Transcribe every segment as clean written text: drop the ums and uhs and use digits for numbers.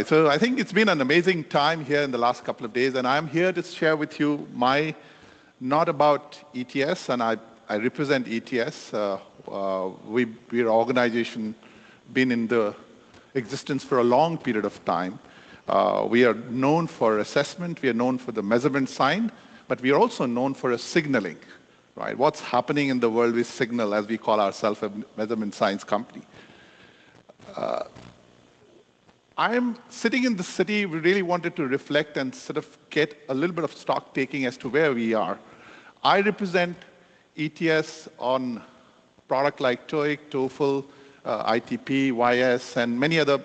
So I think it's been an amazing time here in the last couple of days, and I'm here to share with you not about ETS, and I represent ETS. We're an organization been in the existence for a long period of time. We are known for assessment, we are known for the measurement side, but we are also known for signaling, right? What's happening in the world with signal, as we call ourselves a measurement science company. I'm sitting in the city. We really wanted to reflect and sort of get a little bit of stock taking as to where we are. I represent ETS on product like TOEIC, TOEFL, ITP, YS, and many other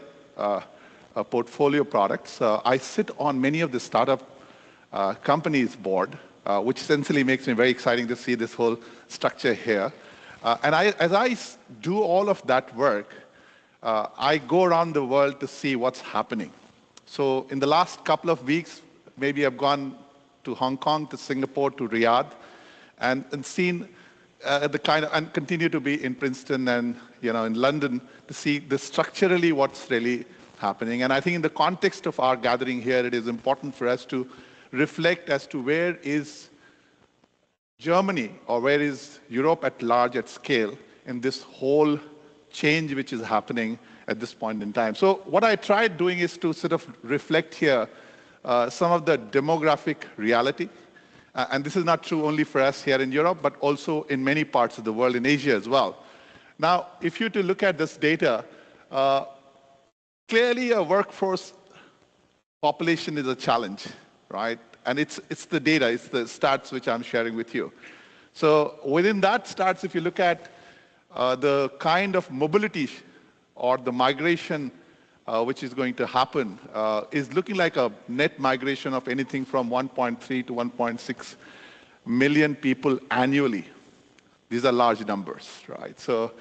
portfolio products. I sit on many of the startup companies board, which essentially makes me very exciting to see this whole structure here. As I do all of that work, I go around the world to see what's happening. So in the last couple of weeks, maybe I've gone to Hong Kong, to Singapore, to Riyadh, and seen and continue to be in Princeton and in London to see structurally what's really happening. And I think in the context of our gathering here, it is important for us to reflect as to where is Germany or where is Europe at large at scale in this whole change which is happening at this point in time. So what I tried doing is to sort of reflect here some of the demographic reality. And this is not true only for us here in Europe, but also in many parts of the world, in Asia as well. Now, if you to look at this data, clearly a workforce population is a challenge, right? And it's the data, it's the stats which I'm sharing with you. So within that stats, if you look at the kind of mobility or the migration which is going to happen is looking like a net migration of anything from 1.3 to 1.6 million people annually. These are large numbers, right? So,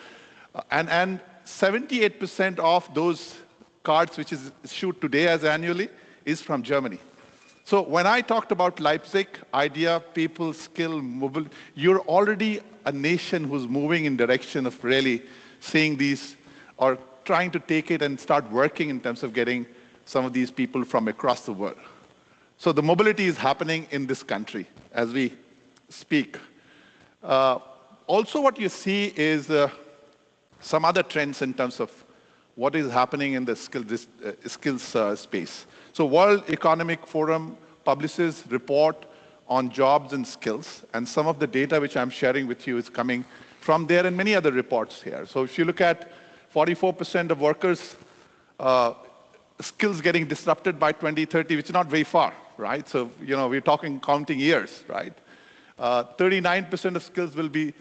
and 78% of those cards which is issued today as annually is from Germany. So when I talked about Leipzig, idea, people, skill, mobile, you're already a nation who's moving in direction of really seeing these or trying to take it and start working in terms of getting some of these people from across the world. So the mobility is happening in this country as we speak. Also what you see is some other trends in terms of what is happening in the skills space. So World Economic Forum publishes report on jobs and skills, and some of the data which I'm sharing with you is coming from there and many other reports here. So if you look at 44% of workers, skills getting disrupted by 2030, which is not very far, right? So, we're talking counting years, right? 39% of skills will be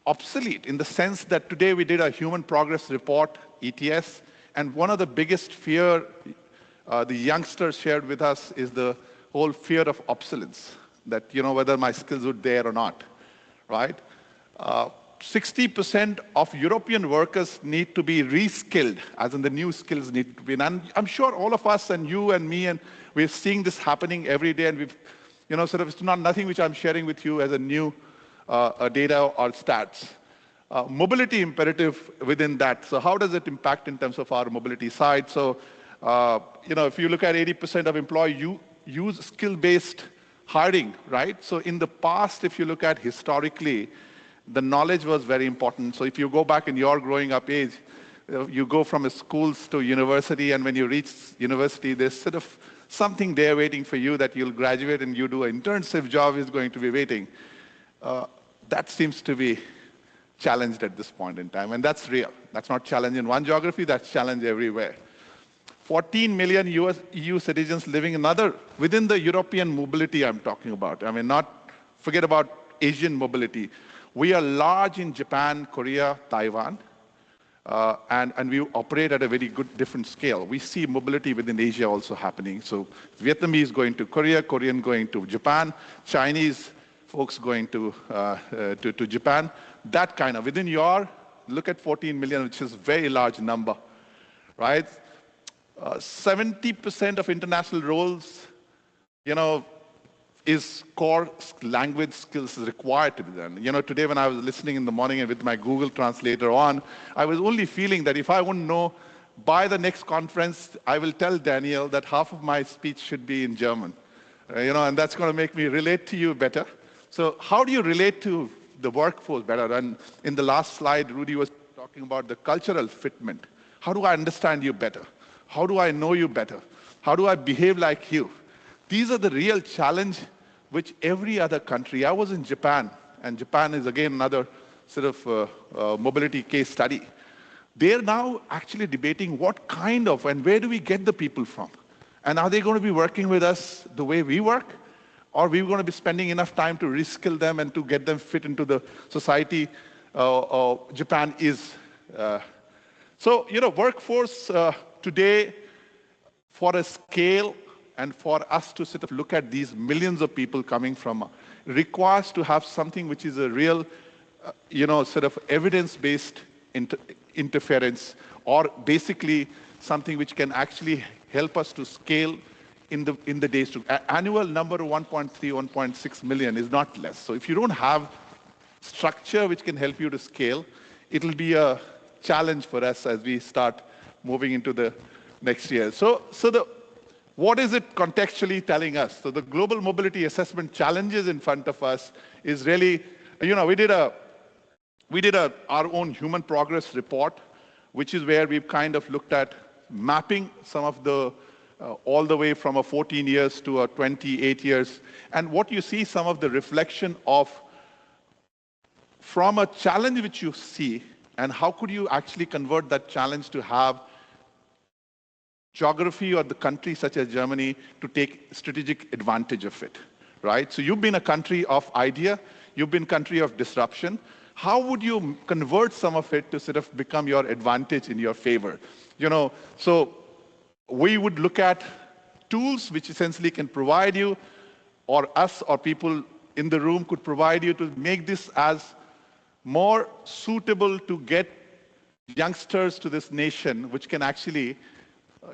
obsolete in the sense that today we did a human progress report, ETS, and one of the biggest fear the youngsters shared with us is the whole fear of obsolescence, that, whether my skills would there or not, right? 60% of European workers need to be reskilled, as in the new skills need to be. And I'm sure all of us and you and me, and we're seeing this happening every day, and we've, it's not nothing which I'm sharing with you as a new data or stats. Mobility imperative within that. So how does it impact in terms of our mobility side? So, if you look at 80% of employees, you use skill-based hiring, right? So in the past, if you look at historically, the knowledge was very important. So if you go back in your growing up age, you go from schools to university, and when you reach university, there's sort of something there waiting for you that you'll graduate and you do an internship job is going to be waiting. That seems to be challenged at this point in time, and that's real. That's not challenge in one geography, that's challenge everywhere. 14 million EU citizens living within the European mobility I'm talking about. I mean, forget about Asian mobility. We are large in Japan, Korea, Taiwan, and we operate at a very good different scale. We see mobility within Asia also happening. So Vietnamese going to Korea, Korean going to Japan, Chinese folks going to Japan. That kind of, within look at 14 million, which is a very large number, right? 70% of international roles, is core language skills required to be done. Today when I was listening in the morning and with my Google translator on, I was only feeling that if I wouldn't know by the next conference, I will tell Daniel that half of my speech should be in German. And that's going to make me relate to you better. So how do you relate to the workforce better? And in the last slide, Rudy was talking about the cultural fitment. How do I understand you better? How do I know you better? How do I behave like you? These are the real challenge which every other country. I was in Japan, and Japan is again another sort of mobility case study. They're now actually debating what kind of and where do we get the people from? And are they going to be working with us the way we work? Or are we going to be spending enough time to reskill them and to get them fit into the society Japan is? So, workforce today, for a scale and for us to sort of look at these millions of people coming from, requires to have something which is a real, sort of evidence-based interference, or basically something which can actually help us to scale in the days to annual number of 1.3, 1.6 million is not less. So if you don't have structure which can help you to scale, it'll be a challenge for us as we start moving into the next year. So what is it contextually telling us? So the global mobility assessment challenges in front of us is really, we did our own human progress report, which is where we've kind of looked at mapping some of the all the way from a 14 years to a 28 years. And what you see, some of the reflection of from a challenge which you see, and how could you actually convert that challenge to have geography or the country such as Germany to take strategic advantage of it, right? So you've been a country of idea, you've been a country of disruption. How would you convert some of it to sort of become your advantage in your favor? So we would look at tools which essentially can provide you, or us or people in the room could provide you to make this as more suitable to get youngsters to this nation, which can actually,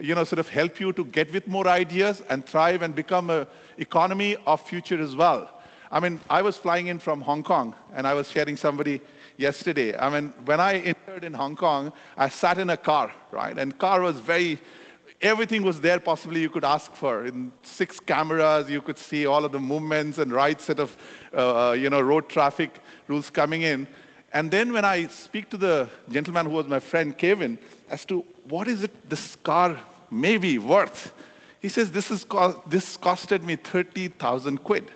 sort of help you to get with more ideas and thrive and become an economy of future as well. I mean, I was flying in from Hong Kong, and I was sharing somebody yesterday. I mean, when I entered in Hong Kong, I sat in a car, right? And car was everything was there possibly you could ask for. In 6 cameras, you could see all of the movements and right set of, road traffic rules coming in. And then when I speak to the gentleman who was my friend, Kevin, as to what is it this car may be worth, he says, this costed me 30,000 quid.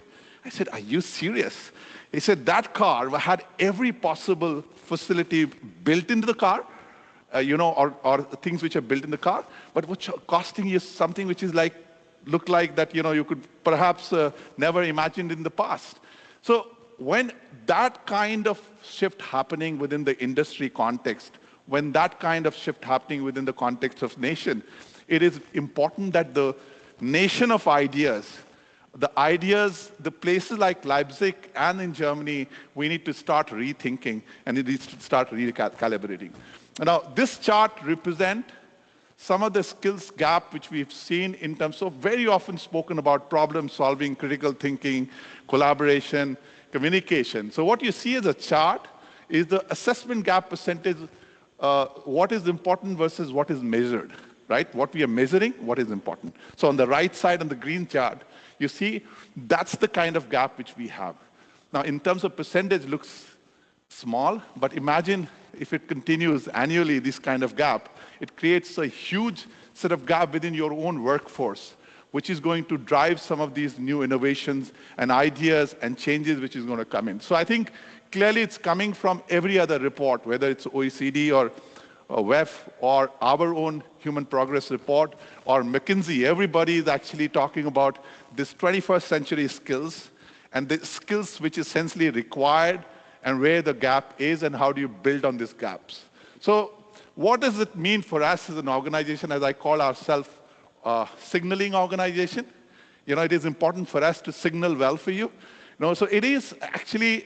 I said, are you serious? He said, that car had every possible facility built into the car, or things which are built in the car, but which are costing you something which is look like that, you could perhaps never imagined in the past. So when that kind of shift happening within the industry context, when that kind of shift happening within the context of nation, it is important that the nation of ideas, the places like Leipzig and in Germany, we need to start rethinking and it needs to start recalibrating. Now, this chart represents some of the skills gap which we've seen in terms of very often spoken about problem solving, critical thinking, collaboration, communication. So what you see as a chart is the assessment gap percentage, what is important versus what is measured, right? What we are measuring, what is important. So on the right side on the green chart, you see that's the kind of gap which we have. Now, in terms of percentage, looks small, but imagine if it continues annually, this kind of gap, it creates a huge sort of gap within your own workforce, which is going to drive some of these new innovations and ideas and changes which is going to come in. So I think clearly it's coming from every other report, whether it's OECD or WEF or our own Human Progress Report or McKinsey. Everybody is actually talking about this 21st century skills and the skills which is essentially required and where the gap is and how do you build on these gaps. So what does it mean for us as an organization, as I call ourselves a signaling organization? It is important for us to signal well for you. So it is actually,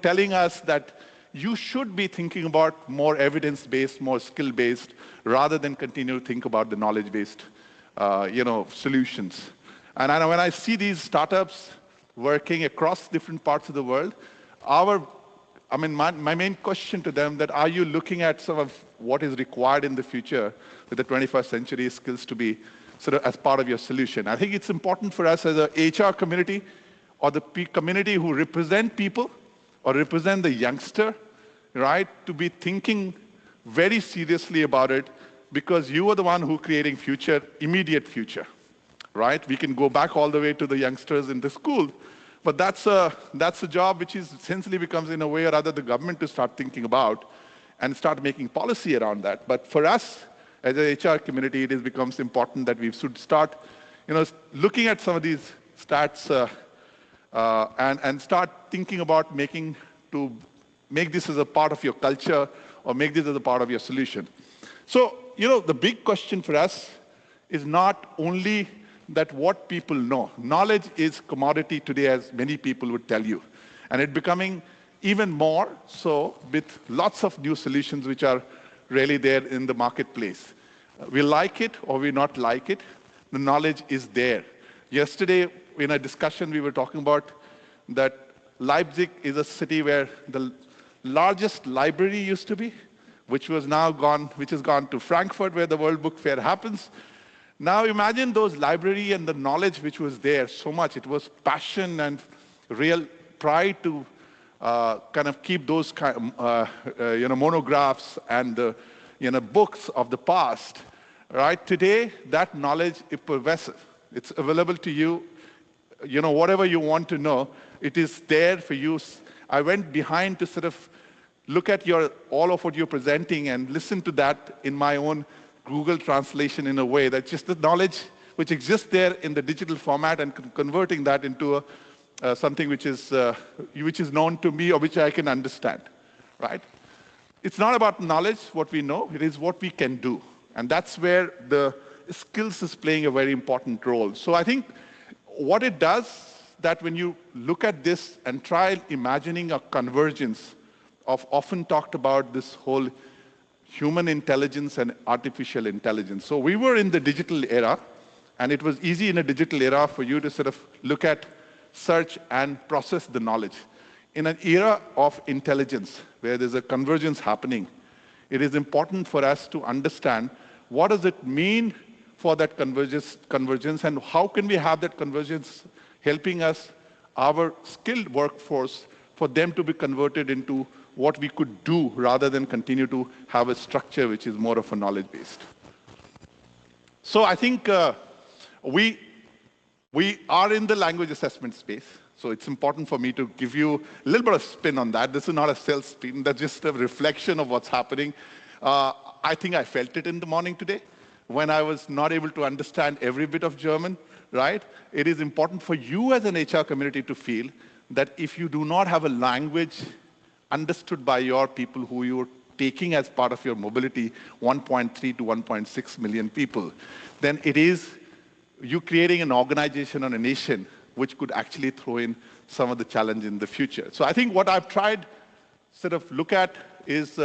telling us that you should be thinking about more evidence-based, more skill-based, rather than continue to think about the knowledge-based, solutions. And when I see these startups working across different parts of the world, my main question to them that are you looking at some of what is required in the future with the 21st century skills to be sort of as part of your solution. I think it's important for us as a HR community or the community who represent people or represent the youngster, right, to be thinking very seriously about it, because you are the one who creating future, immediate future, right? We can go back all the way to the youngsters in the school, but that's a job which is essentially becomes in a way or other the government to start thinking about and start making policy around that. But for us, as an HR community, it becomes important that we should start, looking at some of these stats and start thinking about make this as a part of your culture or make this as a part of your solution. So, the big question for us is not only that what people know. Knowledge is commodity today, as many people would tell you. And it's becoming even more so with lots of new solutions which are really there in the marketplace. We like it or we not like it, the knowledge is there. Yesterday, in a discussion, we were talking about that Leipzig is a city where the largest library used to be, which has gone to Frankfurt, where the World Book Fair happens. Now imagine those library and the knowledge which was there so much. It was passion and real pride to kind of keep those monographs and the books of the past. Right? Today, that knowledge is pervasive. It's available to you. Whatever you want to know, it is there for you. I went behind to sort of look at all of what you're presenting and listen to that in my own Google translation in a way that just the knowledge which exists there in the digital format and converting that into something which is known to me or which I can understand, right? It's not about knowledge, what we know, it is what we can do. And that's where the skills is playing a very important role. So I think what it does, that when you look at this and try imagining a convergence of often talked about this whole human intelligence and artificial intelligence. So we were in the digital era, and it was easy in a digital era for you to sort of look at, search, and process the knowledge. In an era of intelligence, where there's a convergence happening, it is important for us to understand what does it mean for that convergence, and how can we have that convergence helping us, our skilled workforce, for them to be converted into what we could do rather than continue to have a structure which is more of a knowledge-based. So I think we are in the language assessment space. So it's important for me to give you a little bit of spin on that. This is not a sales spin, that's just a reflection of what's happening. I think I felt it in the morning today when I was not able to understand every bit of German, right? It is important for you as an HR community to feel that if you do not have a language understood by your people who you're taking as part of your mobility, 1.3 to 1.6 million people, then it is you creating an organization or a nation which could actually throw in some of the challenge in the future. So I think what I've tried sort of look at is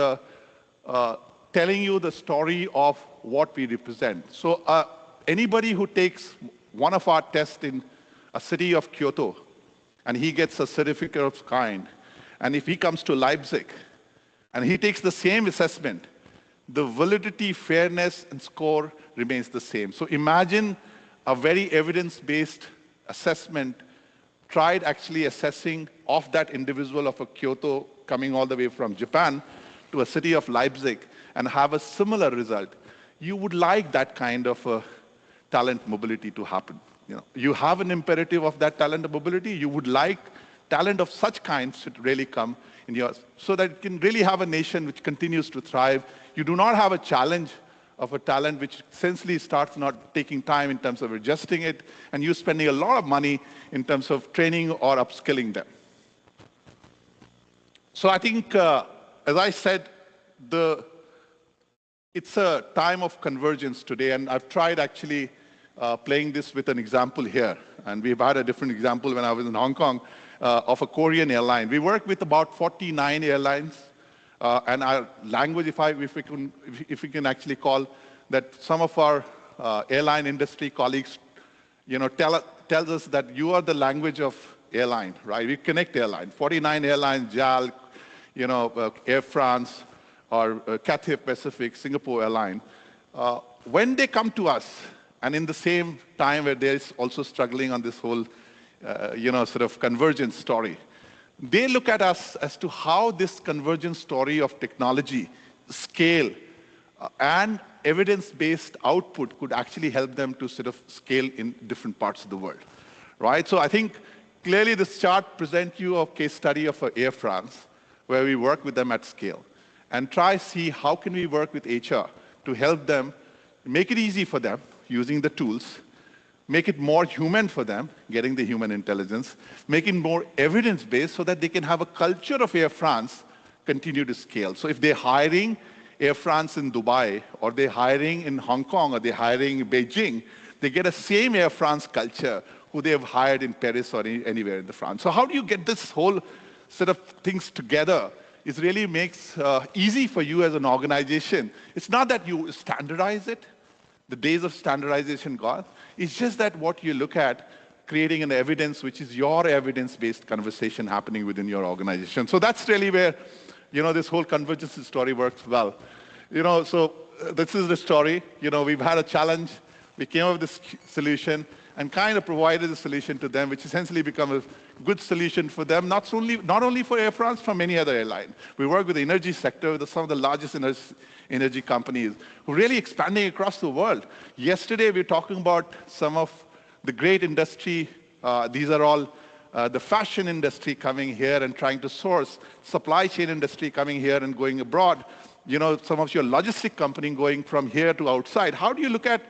telling you the story of what we represent. So anybody who takes one of our tests in a city of Kyoto, and he gets a certificate of kind, and if he comes to Leipzig, and he takes the same assessment, the validity, fairness, and score remains the same. So imagine a very evidence-based assessment tried actually assessing of that individual of a Kyoto coming all the way from Japan to a city of Leipzig and have a similar result. You would like that kind of talent mobility to happen. You have an imperative of that talent mobility. You would like talent of such kinds to really come in yours, so that it can really have a nation which continues to thrive. You do not have a challenge of a talent which essentially starts not taking time in terms of adjusting it, and you spending a lot of money in terms of training or upskilling them. So I think, as I said, it's a time of convergence today, and I've tried actually playing this with an example here. And we've had a different example when I was in Hong Kong of a Korean airline. We work with about 49 airlines, and our language, if we can actually call that, some of our airline industry colleagues, tells us that you are the language of airline, right? We connect airline. 49 airlines, JAL, Air France, or Cathay Pacific, Singapore Airline, when they come to us, and in the same time where they're also struggling on this whole, sort of convergence story, they look at us as to how this convergence story of technology, scale, and evidence-based output could actually help them to sort of scale in different parts of the world, right? So I think clearly this chart presents you a case study of Air France, where we work with them at scale, and try see how can we work with HR to help them, make it easy for them using the tools, make it more human for them, getting the human intelligence, make it more evidence-based so that they can have a culture of Air France continue to scale. So if they're hiring Air France in Dubai, or they're hiring in Hong Kong, or they're hiring in Beijing, they get a same Air France culture who they have hired in Paris or anywhere in the France. So how do you get this whole set of things together? It really makes easy for you as an organization. It's not that you standardize it. The days of standardization gone. It's just that what you look at, creating an evidence which is your evidence-based conversation happening within your organization. So that's really where, this whole convergence story works well. So this is the story. We've had a challenge. We came up with this solution and kind of provided a solution to them, which essentially become a good solution for them, not only for Air France, for many other airlines. We work with the energy sector, with some of the largest energy companies who are really expanding across the world. Yesterday, we were talking about some of the great industry. These are all the fashion industry coming here and trying to source, supply chain industry coming here and going abroad. Some of your logistic company going from here to outside. How do you look at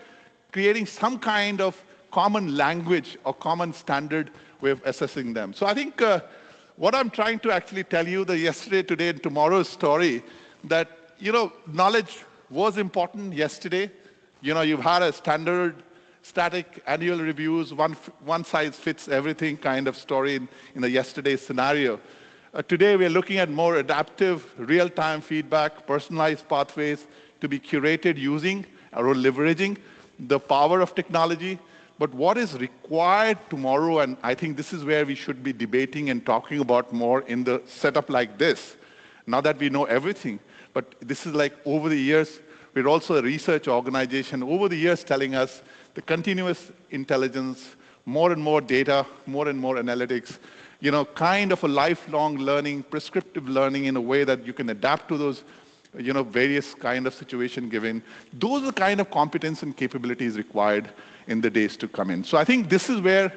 creating some kind of common language or common standard way of assessing them? So I think what I'm trying to actually tell you, the yesterday, today, and tomorrow's story, that knowledge was important yesterday. You've had a standard, static annual reviews, one size fits everything kind of story in the yesterday's scenario. Today, we're looking at more adaptive, real-time feedback, personalized pathways to be curated using or leveraging the power of technology. But what is required tomorrow, and I think this is where we should be debating and talking about more in the setup like this, now that we know everything, but this is like over the years, we're also a research organization, over the years telling us the continuous intelligence, more and more data, more and more analytics, kind of a lifelong learning, prescriptive learning in a way that you can adapt to those, various kind of situation given. Those are the kind of competence and capabilities required in the days to come in. So I think this is where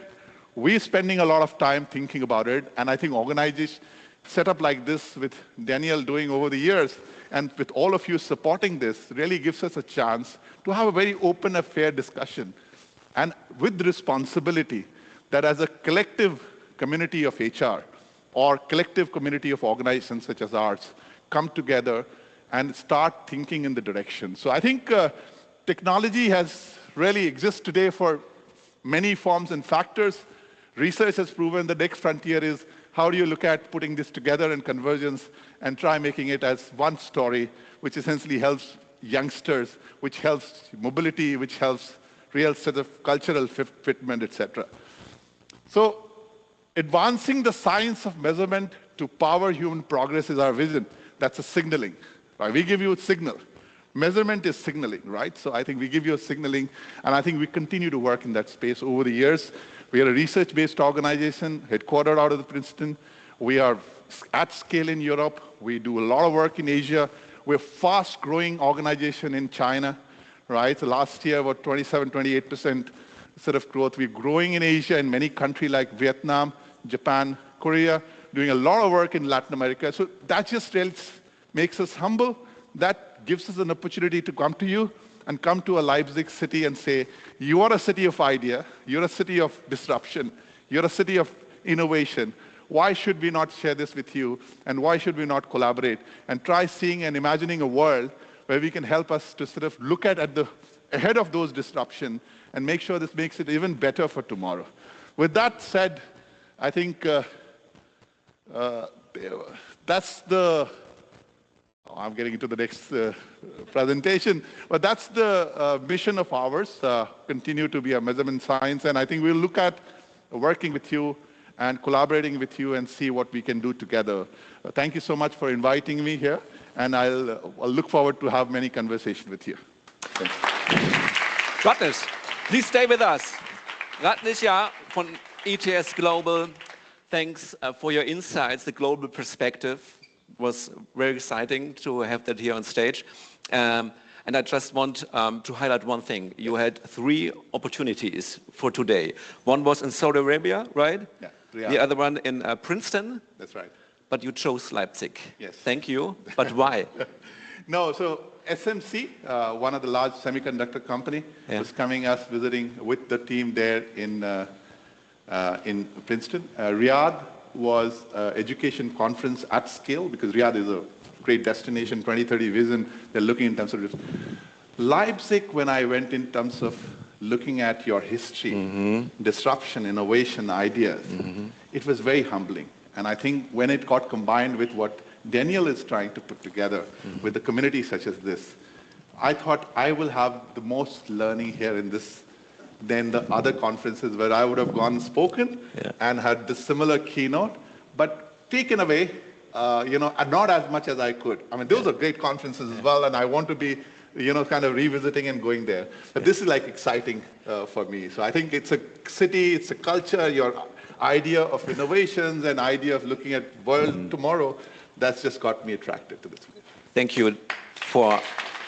we're spending a lot of time thinking about it, and I think organizations set up like this with Daniel doing over the years, and with all of you supporting this, really gives us a chance to have a very open and fair discussion, and with the responsibility that as a collective community of HR or collective community of organizations such as ours come together and start thinking in the direction. So I think technology has really exists today for many forms and factors. Research has proven the next frontier is how do you look at putting this together in convergence and try making it as one story, which essentially helps youngsters, which helps mobility, which helps real set of cultural fitment, etc. So advancing the science of measurement to power human progress is our vision. That's a signaling. Right? We give you a signal. Measurement is signaling, right? So I think we give you a signaling, and I think we continue to work in that space over the years. We are a research-based organization, headquartered out of Princeton. We are at scale in Europe. We do a lot of work in Asia. We're a fast-growing organization in China, right? So last year, about 27, 28% sort of growth. We're growing in Asia in many countries like Vietnam, Japan, Korea, doing a lot of work in Latin America. So that just really makes us humble. That gives us an opportunity to come to you and come to a Leipzig city and say, you are a city of idea, you're a city of disruption, you're a city of innovation. Why should we not share this with you? And why should we not collaborate and try seeing and imagining a world where we can help us to sort of look at the ahead of those disruption and make sure this makes it even better for tomorrow. With that said, I think that's the, I'm getting into the next presentation, but that's the mission of ours, continue to be a measurement science, and I think we'll look at working with you and collaborating with you and see what we can do together. Thank you so much for inviting me here, and I'll look forward to have many conversations with you. Thanks. Ratnish, please stay with us. Ratnish, ja, von ETS Global. Thanks for your insights. The global perspective was very exciting to have that here on stage. And I just want to highlight one thing. You had 3 opportunities for today. One was in Saudi Arabia, right? Yeah. The other one in Princeton. That's right. But you chose Leipzig. Yes. Thank you. But why? No, so SMC, one of the large semiconductor company, was coming us visiting with the team there in Princeton. Riyadh was education conference at scale, because Riyadh is a great destination, 2030 vision. They're looking in terms of this. Leipzig, when I went in terms of looking at your history, disruption, innovation, ideas, it was very humbling. And I think when it got combined with what Daniel is trying to put together with a community such as this, I thought I will have the most learning here in this than the other conferences where I would have gone spoken and had the similar keynote, but taken away, not as much as I could. I mean, those are great conferences as well, and I want to be, kind of revisiting and going there. But this is like exciting for me. So I think it's a city, it's a culture, your idea of innovations and idea of looking at world tomorrow, that's just got me attracted to this. Thank you for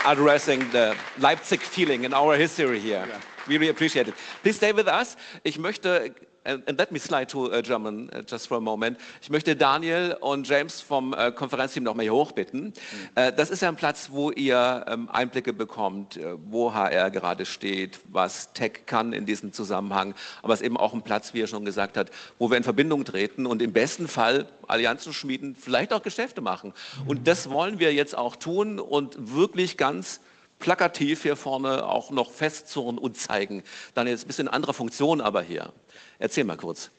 addressing the Leipzig feeling in our history here. Yeah. We really appreciate it. Please stay with us. Ich möchte, and let me slide to German just for a moment. Ich möchte Daniel und James vom Konferenzteam noch mal hier hoch bitten. Das ist ja ein Platz, wo ihr Einblicke bekommt, wo HR gerade steht, was Tech kann in diesem Zusammenhang. Aber es ist eben auch ein Platz, wie er schon gesagt hat, wo wir in Verbindung treten und im besten Fall Allianzen schmieden, vielleicht auch Geschäfte machen. Und das wollen wir jetzt auch tun und wirklich ganz plakativ hier vorne auch noch festzurren und zeigen. Dann jetzt ein bisschen in anderer Funktion aber hier. Erzähl mal kurz.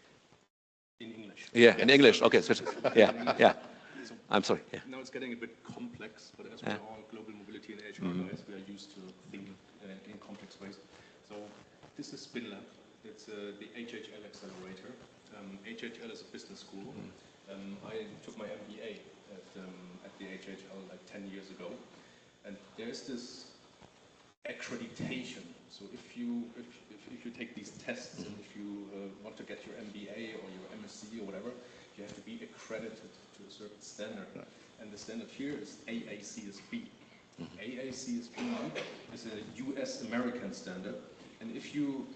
In English. Yeah, in English. Okay, switch. Yeah. I'm sorry. Yeah. Now it's getting a bit complex, but as we're all global mobility and HR guys, we are used to think in complex ways. So this is SpinLab. It's the HHL accelerator. HHL is a business school. I took my MBA at the HHL like 10 years ago. And there's this accreditation. So if you take these tests and if you want to get your MBA or your MSc or whatever, you have to be accredited to a certain standard. And the standard here is AACSB. AACSB is a US American standard. And if you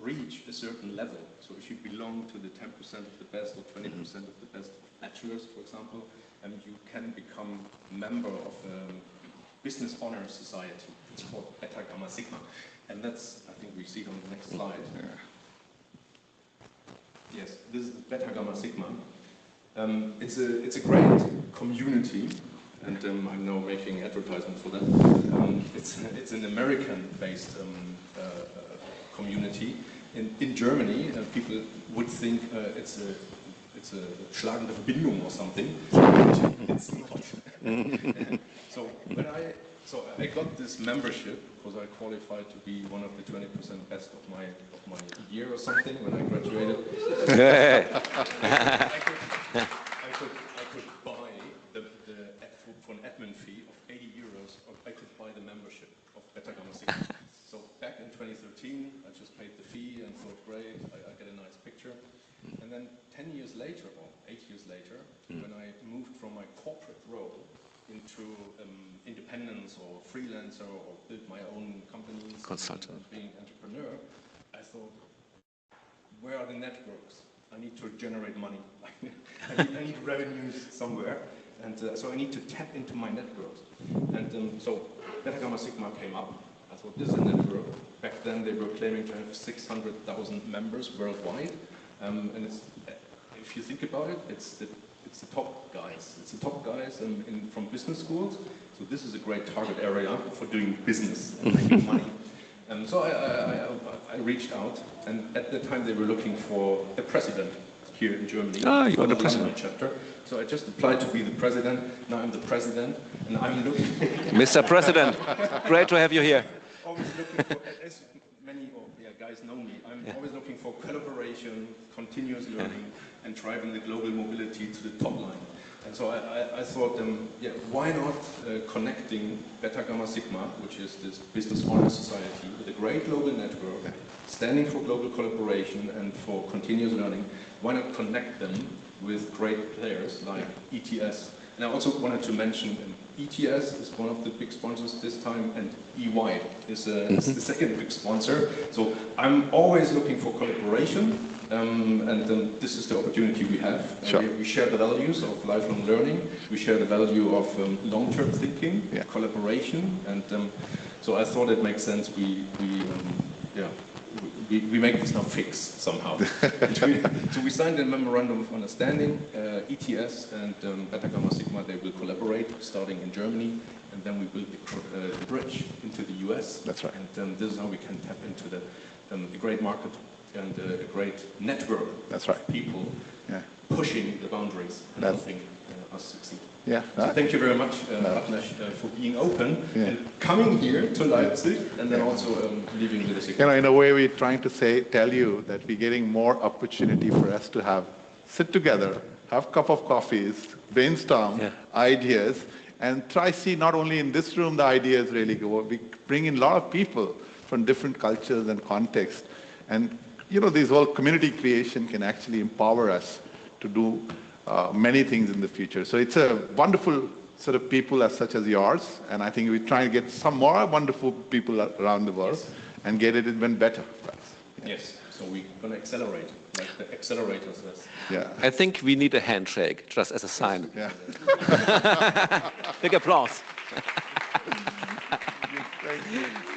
reach a certain level, so if you belong to the 10% of the best or 20% of the best bachelors, for example, you can become a member of Business Honor Society. It's called Beta Gamma Sigma. And that's, I think we see it on the next slide. Yes, this is Beta Gamma Sigma. It's a great community, and I'm now making advertisement for that. It's an American-based community. In Germany, people would think it's a schlagende Verbindung or something. It's not. So I got this membership because I qualified to be one of the 20% best of my year or something when I graduated. I could buy for an admin fee of 80 euros, or I could buy the membership of Beta Gamma Sigma. So back in 2013, I just paid the fee and thought, great, I get a nice picture. And then 10 years later, or 8 years later, when I moved from my corporate role into independence or freelancer or build my own companies, consultant, and being entrepreneur, I thought, where are the networks? I need to generate money. I need revenues somewhere, and so I need to tap into my networks. And so Beta Gamma Sigma came up. I thought, this is a network. Back then they were claiming to have 600,000 members worldwide, and it's, if you think about it, it's the top guys. It's the top guys from business schools. So this is a great target area for doing business and making money. And so I reached out, and at the time they were looking for a president here in Germany. You are the president. Chapter. So I just applied to be the president. Now I'm the president, and I'm looking. Mr. President, great to have you here. Always looking for as many, guys know me. I'm always looking for collaboration, continuous learning, and driving the global mobility to the top line. And so I thought, why not connecting Beta Gamma Sigma, which is this business honor society, with a great global network, standing for global collaboration and for continuous learning, why not connect them with great players like ETS? And I also wanted to mention ETS is one of the big sponsors this time, and EY is the second big sponsor. So I'm always looking for collaboration, and this is the opportunity we have. Sure. We share the values of lifelong learning, we share the value of long-term thinking, collaboration, and so I thought it makes sense we make this now fixed somehow. So we signed a memorandum of understanding. ETS and Beta Gamma Sigma, they will collaborate starting in Germany, and then we build the bridge into the US. That's right. And this is how we can tap into the great market and a great network of people pushing the boundaries and helping us succeed. Yeah. So thank you very much, Agnes, for being open and coming here to Leipzig, and then also leaving with us. In a way, we're trying to tell you that we're getting more opportunity for us to sit together, have a cup of coffees, brainstorm ideas, and try see not only in this room the ideas really go. We bring in a lot of people from different cultures and contexts, and this whole community creation can actually empower us to do many things in the future. So it's a wonderful sort of people such as yours, and I think we're trying to get some more wonderful people around the world and get it even better for us. Yes, so we're going to accelerate, like the accelerators. Yeah. I think we need a handshake, just as a sign. Yeah. Big applause. Thank you.